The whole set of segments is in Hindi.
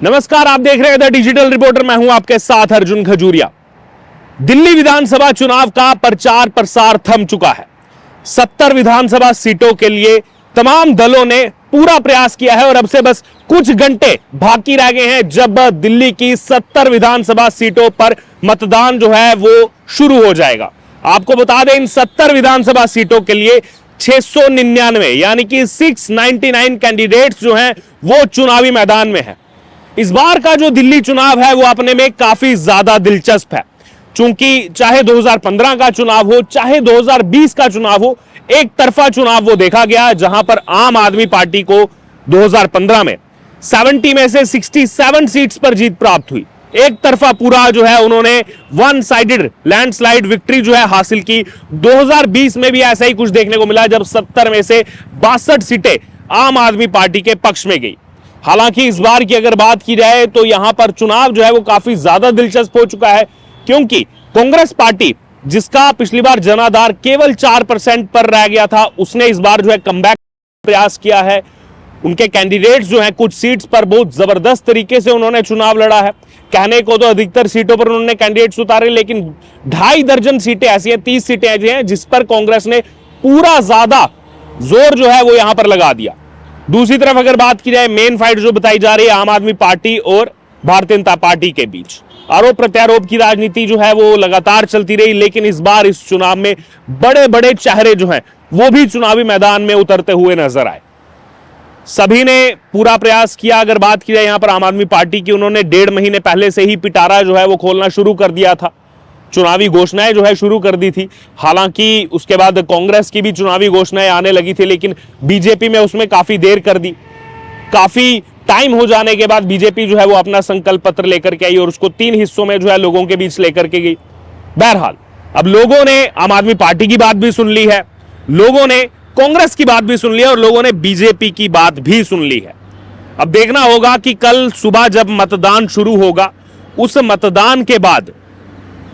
नमस्कार, आप देख रहे हैं द डिजिटल रिपोर्टर। मैं हूं आपके साथ अर्जुन खजूरिया। दिल्ली विधानसभा चुनाव का प्रचार प्रसार थम चुका है। 70 विधानसभा सीटों के लिए तमाम दलों ने पूरा प्रयास किया है और अब से बस कुछ घंटे बाकी रह गए हैं जब दिल्ली की 70 विधानसभा सीटों पर मतदान जो है वो शुरू हो जाएगा। आपको बता दें, इन 70 विधानसभा सीटों के लिए 699 यानी कि 699 कैंडिडेट्स जो हैं वो चुनावी मैदान में हैं। इस बार का जो दिल्ली चुनाव है वो अपने में काफी ज्यादा दिलचस्प है, क्योंकि चाहे 2015 का चुनाव हो चाहे 2020 का चुनाव हो, एक तरफा चुनाव वो देखा गया जहां पर आम आदमी पार्टी को 2015 में 70 में से 67 सीट्स पर जीत प्राप्त हुई। एक तरफा पूरा जो है उन्होंने वन साइडेड लैंडस्लाइड विक्ट्री जो है हासिल की। 2020 में भी ऐसा ही कुछ देखने को मिला जब 70 में से 62 सीटें आम आदमी पार्टी के पक्ष में गई। हालांकि इस बार की अगर बात की जाए तो यहां पर चुनाव जो है वो काफी ज्यादा दिलचस्प हो चुका है, क्योंकि कांग्रेस पार्टी जिसका पिछली बार जनाधार केवल 4% पर रह गया था, उसने इस बार जो है कमबैक प्रयास किया है। उनके कैंडिडेट्स जो हैं कुछ सीट्स पर बहुत जबरदस्त तरीके से उन्होंने चुनाव लड़ा है। कहने को तो अधिकतर सीटों पर उन्होंने कैंडिडेट्स उतारे, लेकिन 2.5 दर्जन सीटें ऐसी हैं, 30 सीटें ऐसी हैं जिस पर कांग्रेस ने पूरा ज्यादा जोर जो है वो यहां पर लगा दिया। दूसरी तरफ अगर बात की जाए, मेन फाइट जो बताई जा रही है आम आदमी पार्टी और भारतीय जनता पार्टी के बीच, आरोप प्रत्यारोप की राजनीति जो है वो लगातार चलती रही, लेकिन इस बार इस चुनाव में बड़े बड़े चेहरे जो हैं वो भी चुनावी मैदान में उतरते हुए नजर आए। सभी ने पूरा प्रयास किया। अगर बात की जाए यहां पर आम आदमी पार्टी की, उन्होंने 1.5 महीने पहले से ही पिटारा जो है वो खोलना शुरू कर दिया था, चुनावी घोषणाएं जो है शुरू कर दी थी। हालांकि उसके बाद कांग्रेस की भी चुनावी घोषणाएं आने लगी थी, लेकिन बीजेपी में उसमें काफी देर कर दी। काफी टाइम हो जाने के बाद बीजेपी जो है वो अपना संकल्प पत्र लेकर के आई और उसको 3 हिस्सों में जो है लोगों के बीच लेकर के गई। बहरहाल अब लोगों ने आम आदमी पार्टी की बात भी सुन ली है, लोगों ने कांग्रेस की बात भी सुन ली है और लोगों ने बीजेपी की बात भी सुन ली है। अब देखना होगा कि कल सुबह जब मतदान शुरू होगा, उस मतदान के बाद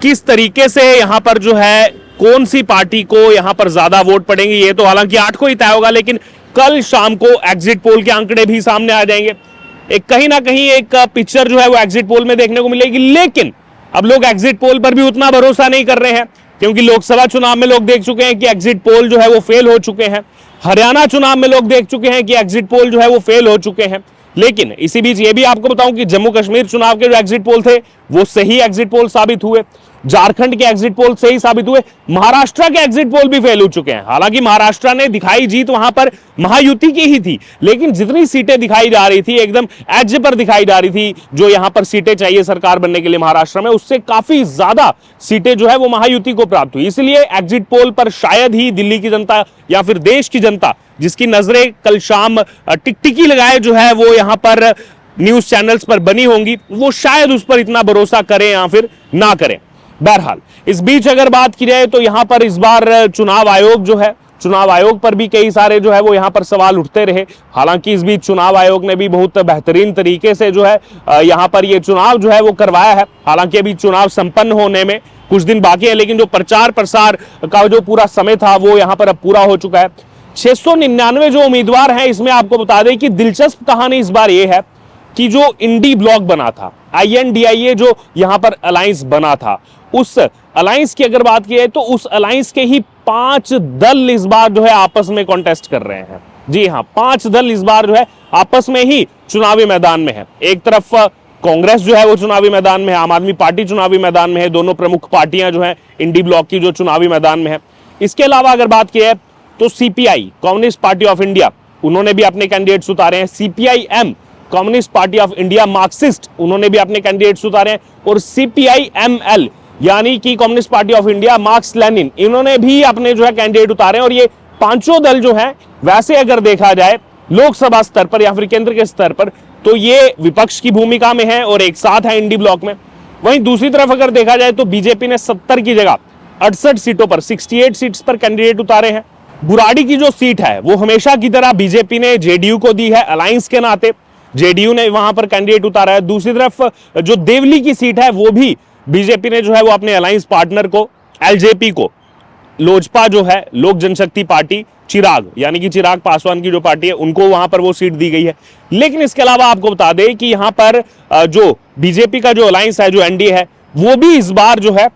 किस तरीके से यहां पर जो है कौन सी पार्टी को यहां पर ज्यादा वोट पड़ेंगे। ये तो हालांकि 8 को ही तय होगा, लेकिन कल शाम को एग्जिट पोल के आंकड़े भी सामने आ जाएंगे। एक कहीं ना कहीं एक पिक्चर जो है वो एग्जिट पोल में देखने को मिलेगी, लेकिन अब लोग एग्जिट पोल पर भी उतना भरोसा नहीं कर रहे हैं, क्योंकि लोकसभा चुनाव में लोग देख चुके हैं कि एग्जिट पोल जो है वो फेल हो चुके हैं। हरियाणा चुनाव में लोग देख चुके हैं कि एग्जिट पोल जो है वो फेल हो चुके हैं। लेकिन इसी बीच ये भी आपको बताऊं कि जम्मू कश्मीर चुनाव के जो एग्जिट पोल थे वो सही एग्जिट पोल साबित हुए, झारखंड के एग्जिट पोल सही साबित हुए, महाराष्ट्र के एग्जिट पोल भी फेल हो चुके हैं। हालांकि महाराष्ट्र ने दिखाई जीत वहां पर महायुति की ही थी, लेकिन जितनी सीटें दिखाई जा रही थी एकदम एज पर दिखाई जा रही थी, जो यहां पर सीटें चाहिए सरकार बनने के लिए महाराष्ट्र में, उससे काफी ज्यादा सीटें जो है वो महायुति को प्राप्त हुई। इसलिए एग्जिट पोल पर शायद ही दिल्ली की जनता या फिर देश की जनता, जिसकी नजरें कल शाम टिकटिकी लगाए जो है वो यहां पर न्यूज चैनल्स पर बनी होंगी, वो शायद उस पर इतना भरोसा करें या फिर ना करें। बहरहाल इस बीच अगर बात की जाए तो यहां पर इस बार चुनाव आयोग जो है, चुनाव आयोग पर भी कई सारे जो है वो यहां पर सवाल उठते रहे। हालांकि इस बीच चुनाव आयोग ने भी बहुत बेहतरीन तरीके से जो है यहां पर ये चुनाव जो है वो करवाया है। हालांकि अभी चुनाव संपन्न होने में कुछ दिन बाकी है, लेकिन जो प्रचार प्रसार का जो पूरा समय था वो यहां पर अब पूरा हो चुका है। 699 जो उम्मीदवार हैं, इसमें आपको बता दें कि दिलचस्प कहानी इस बार ये है कि जो इंडी ब्लॉक बना था, INDIA जो यहां पर अलायंस बना था, उस अलायंस की अगर बात की जाए तो उस अलायंस के ही 5 दल इस बार जो है आपस में कॉन्टेस्ट कर रहे हैं। जी हां, 5 दल इस बार जो है आपस में ही चुनावी मैदान में है। एक तरफ कांग्रेस जो है वो चुनावी मैदान में है, आम आदमी पार्टी चुनावी मैदान में है, दोनों प्रमुख पार्टियां जो है इंडी ब्लॉक की जो चुनावी मैदान में है। इसके अलावा अगर बात की जाए तो CPI communist party of India, उन्होंने भी अपने कैंडिडेट्स उतारे हैं। CPIM communist party of India Marxist, उन्होंने भी अपने कैंडिडेट्स उतारे हैं। और CPIML यानी कि communist party of India marks Lenin, इन्होंने भी अपने जो है कैंडिडेट उतारे हैं। और ये पांचों दल जो है, वैसे अगर देखा जाए लोकसभा स्तर पर या फिर केंद्र के स्तर पर, तो ये विपक्ष की भूमिका में है और एक साथ है इंडी ब्लॉक में। वहीं दूसरी तरफ अगर देखा जाए तो बीजेपी ने 70 की जगह 68 सीटों पर 68 सीट्स पर कैंडिडेट उतारे हैं। बुराड़ी की जो सीट है वो हमेशा की तरह बीजेपी ने JDU को दी है, अलायंस के नाते JDU ने वहां पर कैंडिडेट उतारा है। दूसरी तरफ जो देवली की सीट है वो भी बीजेपी ने जो है वो अपने अलायंस पार्टनर को, LJP को, लोजपा जो है लोक जनशक्ति पार्टी, चिराग, यानी कि चिराग पासवान की जो पार्टी है उनको वहां पर वो सीट दी गई है। लेकिन इसके अलावा आपको बता दें कि यहां पर जो बीजेपी का जो अलायंस है, जो एनडीए है, वो भी इस बार जो है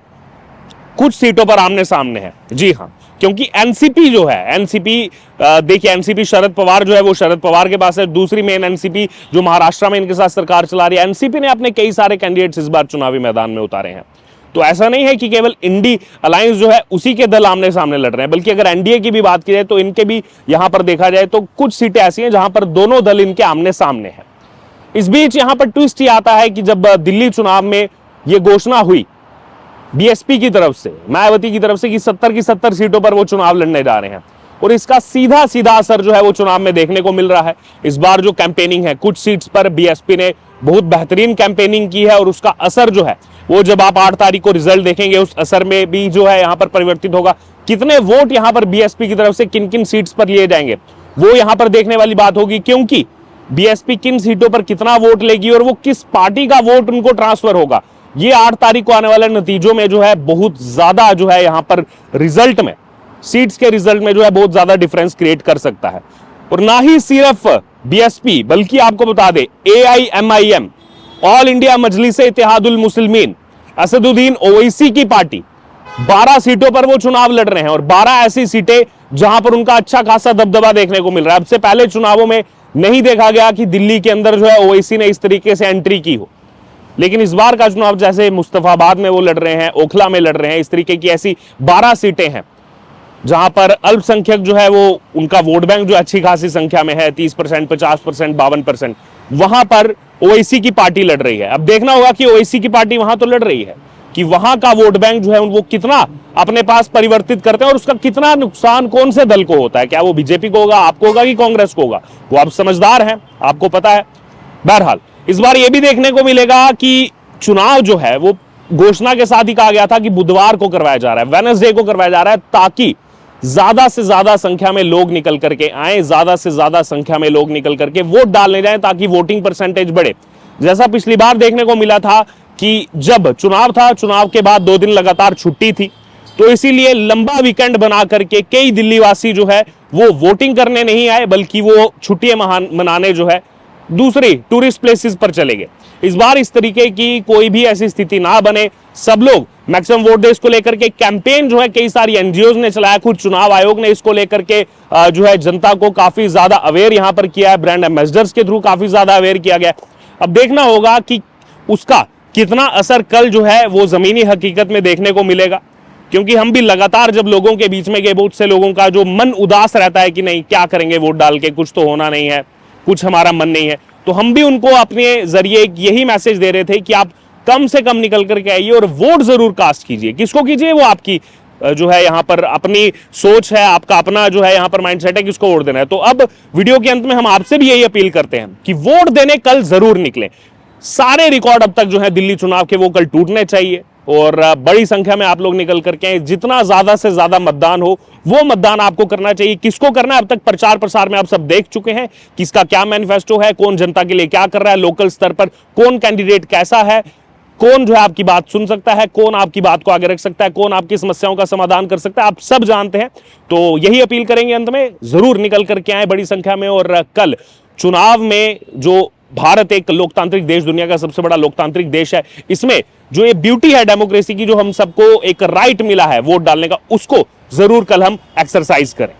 कुछ सीटों पर आमने सामने है। जी हां, क्योंकि एनसीपी जो है, एनसीपी देखिए, एनसीपी शरद पवार जो है वो शरद पवार के पास है। दूसरी मेन एनसीपी जो महाराष्ट्र में इनके साथ सरकार चला रही है, एनसीपी ने अपने कई सारे कैंडिडेट्स इस बार चुनावी मैदान में उतारे हैं। तो ऐसा नहीं है कि केवल इंडी अलायंस जो है उसी के दल आमने सामने लड़ रहे हैं, बल्कि अगर एनडीए की भी बात की जाए तो इनके भी यहां पर देखा जाए तो कुछ सीटें ऐसी हैं जहां पर दोनों दल इनके आमने सामने हैं। इस बीच यहां पर ट्विस्ट ये आता है कि जब दिल्ली चुनाव में यह घोषणा हुई बीएसपी की तरफ से, मायावती की तरफ से, कि 70 की 70 सीटों पर वो चुनाव लड़ने जा रहे हैं, और इसका सीधा सीधा असर जो है वो चुनाव में देखने को मिल रहा है। इस बार जो कैंपेनिंग है, कुछ सीट्स पर बीएसपी ने बहुत बेहतरीन कैंपेनिंग की है, और उसका असर जो है वो जब आप 8 तारीख को रिजल्ट देखेंगे, उस असर में भी जो है यहां पर परिवर्तित होगा। कितने वोट यहां पर बीएसपी की तरफ से किन किन सीट्स पर लिए जाएंगे वो यहां पर देखने वाली बात होगी, क्योंकि बीएसपी किन सीटों पर कितना वोट लेगी और वो किस पार्टी का वोट उनको ट्रांसफर होगा, ये 8 तारीख को आने वाले नतीजों में जो है बहुत ज्यादा जो है यहां पर रिजल्ट में, सीट्स के रिजल्ट में जो है बहुत ज्यादा डिफरेंस क्रिएट कर सकता है। और ना ही सिर्फ बीएसपी, बल्कि आपको बता दें एआईएमआईएम, ऑल इंडिया मजलिस इत्तेहादुल मुस्लिमीन, असदुद्दीन ओवैसी की पार्टी 12 सीटों पर वो चुनाव लड़ रहे हैं, और 12 ऐसी सीटें जहां पर उनका अच्छा खासा दबदबा देखने को मिल रहा है। अब से पहले चुनावों में नहीं देखा गया कि दिल्ली के अंदर जो है ओवैसी ने इस तरीके से एंट्री की हो, लेकिन इस बार का चुनाव जैसे मुस्तफाबाद में वो लड़ रहे हैं, ओखला में लड़ रहे हैं, इस तरीके की ऐसी 12 सीटें हैं जहां पर अल्पसंख्यक जो है वो उनका वोट बैंक जो अच्छी खासी संख्या में है, 30%, 50%, 52%, वहां पर ओवैसी की पार्टी लड़ रही है। अब देखना होगा कि ओवैसी की पार्टी वहां तो लड़ रही है कि वहां का वोट बैंक जो है वो कितना अपने पास परिवर्तित करते हैं, और उसका कितना नुकसान कौन से दल को होता है, क्या वो बीजेपी को होगा, आपको होगा कि कांग्रेस को होगा, वो आप समझदार हैं, आपको पता है। बहरहाल इस बार यह भी देखने को मिलेगा कि चुनाव जो है वो घोषणा के साथ ही कहा गया था कि बुधवार को करवाया जा रहा है, वेडनेसडे को करवाया जा रहा है, ताकि ज्यादा से ज्यादा संख्या में लोग निकल करके आए, ज्यादा से ज्यादा संख्या में लोग निकल करके वोट डालने जाएं, ताकि वोटिंग परसेंटेज बढ़े। जैसा पिछली बार देखने को मिला था कि जब चुनाव था, चुनाव के बाद 2 दिन लगातार छुट्टी थी, तो इसीलिए लंबा वीकेंड बना करके कई दिल्ली वासी जो है वो वोटिंग करने नहीं आए, बल्कि वो छुट्टियां मनाने जो है दूसरी टूरिस्ट प्लेसेस पर चले गए। इस बार इस तरीके की कोई भी ऐसी स्थिति ना बने, सब लोग मैक्सिमम वोट डे इसको लेकर के कैंपेन जो है कई सारी एनजीओज ने चलाया, खुद चुनाव आयोग ने इसको लेकर के जो है जनता को काफी ज्यादा अवेयर यहां पर किया है, ब्रांड एम्बेसडर्स के थ्रू काफी ज्यादा अवेयर किया गया। अब देखना होगा कि उसका कितना असर कल जो है वो जमीनी हकीकत में देखने को मिलेगा, क्योंकि हम भी लगातार जब लोगों के बीच में गए, बहुत से लोगों का जो मन उदास रहता है कि नहीं क्या करेंगे वोट डाल के, कुछ तो होना नहीं है, कुछ हमारा मन नहीं है, तो हम भी उनको अपने जरिए यही मैसेज दे रहे थे कि आप कम से कम निकल करके आइए और वोट जरूर कास्ट कीजिए। किसको कीजिए वो आपकी जो है यहां पर अपनी सोच है, आपका अपना जो है यहां पर माइंडसेट है किसको वोट देना है। तो अब वीडियो के अंत में हम आपसे भी यही अपील करते हैं कि वोट देने कल जरूर निकलें। सारे रिकॉर्ड अब तक जो है दिल्ली चुनाव के वो कल टूटने चाहिए, और बड़ी संख्या में आप लोग निकल करके आए, जितना ज्यादा से ज्यादा मतदान हो वो मतदान आपको करना चाहिए। किसको करना है अब तक प्रचार प्रसार में आप सब देख चुके हैं, किसका क्या मैनिफेस्टो है, कौन जनता के लिए क्या कर रहा है, लोकल स्तर पर कौन कैंडिडेट कैसा है, कौन जो है आपकी बात सुन सकता है, कौन आपकी बात को आगे रख सकता है, कौन आपकी समस्याओं का समाधान कर सकता है, आप सब जानते हैं। तो यही अपील करेंगे अंत में, जरूर निकल करके आए बड़ी संख्या में। और कल चुनाव में जो भारत एक लोकतांत्रिक देश, दुनिया का सबसे बड़ा लोकतांत्रिक देश है, इसमें जो ये ब्यूटी है डेमोक्रेसी की, जो हम सबको एक राइट मिला है वोट डालने का, उसको जरूर कल हम एक्सरसाइज करें।